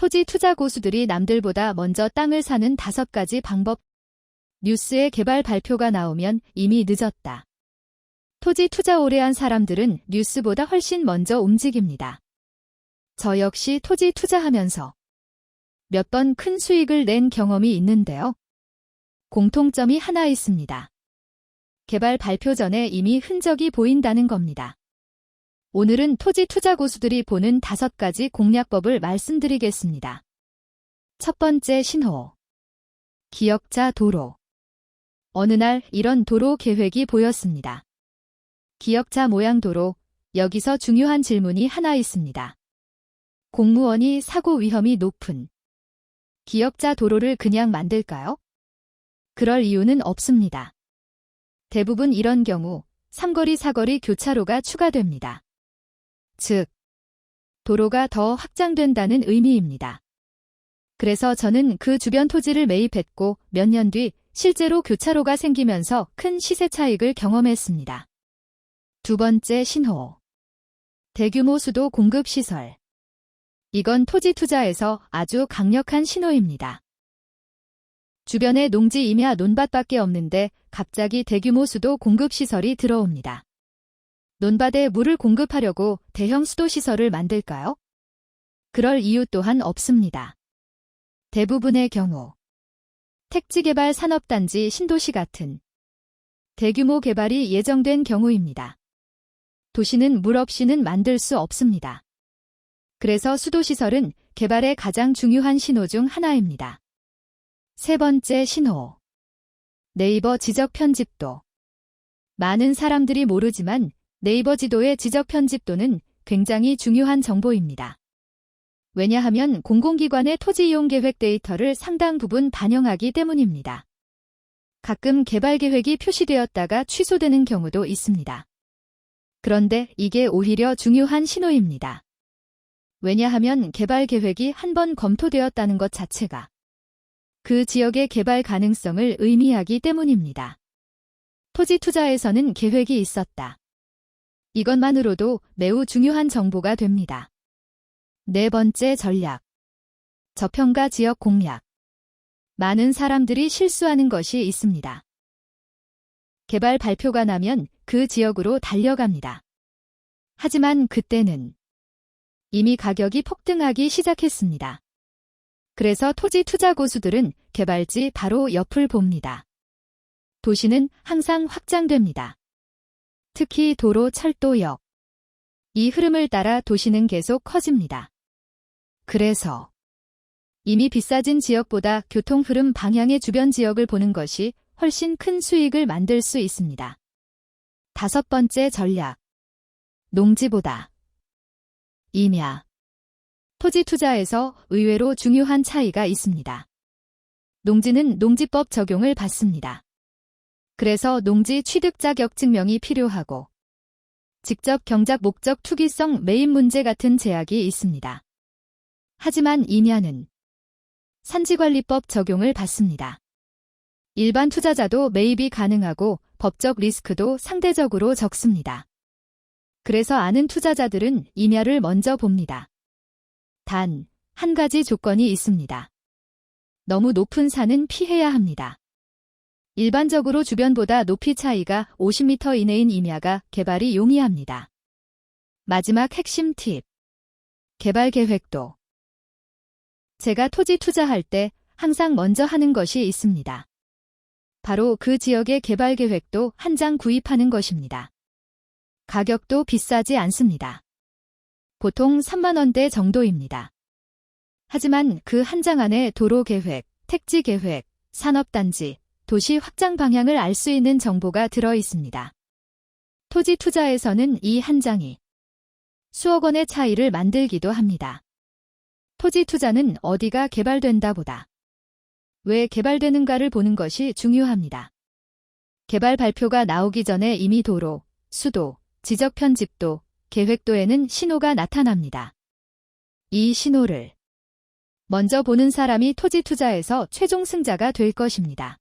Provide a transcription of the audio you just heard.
토지 투자 고수들이 남들보다 먼저 땅을 사는 5가지 방법. 뉴스에 개발 발표가 나오면 이미 늦었다. 토지 투자 오래 한 사람들은 뉴스보다 훨씬 먼저 움직입니다. 저 역시 토지 투자하면서 몇 번 큰 수익을 낸 경험이 있는데요. 공통점이 하나 있습니다. 개발 발표 전에 이미 흔적이 보인다는 겁니다. 오늘은 토지 투자 고수들이 보는 5가지 공략법을 말씀드리겠습니다. 첫 번째 신호. 기역자 도로. 어느 날 이런 도로 계획이 보였습니다. 기역자 모양 도로. 여기서 중요한 질문이 하나 있습니다. 공무원이 사고 위험이 높은 기역자 도로를 그냥 만들까요? 그럴 이유는 없습니다. 대부분 이런 경우 삼거리, 사거리 교차로가 추가됩니다. 즉, 도로가 더 확장된다는 의미입니다. 그래서 저는 그 주변 토지를 매입했고 몇 년 뒤 실제로 교차로가 생기면서 큰 시세 차익을 경험했습니다. 두 번째 신호. 대규모 수도 공급 시설. 이건 토지 투자에서 아주 강력한 신호입니다. 주변에 농지 임야 논밭밖에 없는데 갑자기 대규모 수도 공급 시설이 들어옵니다. 논밭에 물을 공급하려고 대형 수도 시설을 만들까요? 그럴 이유 또한 없습니다. 대부분의 경우 택지개발 산업단지 신도시 같은 대규모 개발이 예정된 경우입니다. 도시는 물 없이는 만들 수 없습니다. 그래서 수도시설은 개발의 가장 중요한 신호 중 하나입니다. 세 번째 신호. 네이버 지적 편집도. 많은 사람들이 모르지만 네이버 지도의 지적 편집도는 굉장히 중요한 정보입니다. 왜냐하면 공공기관의 토지 이용 계획 데이터를 상당 부분 반영하기 때문입니다. 가끔 개발 계획이 표시되었다가 취소되는 경우도 있습니다. 그런데 이게 오히려 중요한 신호입니다. 왜냐하면 개발 계획이 한 번 검토되었다는 것 자체가 그 지역의 개발 가능성을 의미하기 때문입니다. 토지 투자에서는 계획이 있었다. 이것만으로도 매우 중요한 정보가 됩니다. 네 번째 전략. 저평가 지역 공략. 많은 사람들이 실수하는 것이 있습니다. 개발 발표가 나면 그 지역으로 달려갑니다. 하지만 그때는 이미 가격이 폭등하기 시작했습니다. 그래서 토지 투자 고수들은 개발지 바로 옆을 봅니다. 도시는 항상 확장됩니다. 특히 도로, 철도역. 이 흐름을 따라 도시는 계속 커집니다. 그래서 이미 비싸진 지역보다 교통 흐름 방향의 주변 지역을 보는 것이 훨씬 큰 수익을 만들 수 있습니다. 다섯 번째 전략. 농지보다 임야. 토지 투자에서 의외로 중요한 차이가 있습니다. 농지는 농지법 적용을 받습니다. 그래서 농지 취득 자격 증명이 필요하고 직접 경작 목적 투기성 매입 문제 같은 제약이 있습니다. 하지만 임야는 산지관리법 적용을 받습니다. 일반 투자자도 매입이 가능하고 법적 리스크도 상대적으로 적습니다. 그래서 아는 투자자들은 임야를 먼저 봅니다. 단, 한 가지 조건이 있습니다. 너무 높은 산은 피해야 합니다. 일반적으로 주변보다 높이 차이가 50m 이내인 임야가 개발이 용이합니다. 마지막 핵심 팁. 개발 계획도. 제가 토지 투자할 때 항상 먼저 하는 것이 있습니다. 바로 그 지역의 개발 계획도 한 장 구입하는 것입니다. 가격도 비싸지 않습니다. 보통 3만 원대 정도입니다. 하지만 그 한 장 안에 도로 계획, 택지 계획, 산업단지, 도시 확장 방향을 알 수 있는 정보가 들어 있습니다. 토지 투자에서는 이 한 장이 수억 원의 차이를 만들기도 합니다. 토지 투자는 어디가 개발된다 보다 왜 개발되는가를 보는 것이 중요합니다. 개발 발표가 나오기 전에 이미 도로, 수도, 지적 편집도, 계획도에는 신호가 나타납니다. 이 신호를 먼저 보는 사람이 토지 투자에서 최종 승자가 될 것입니다.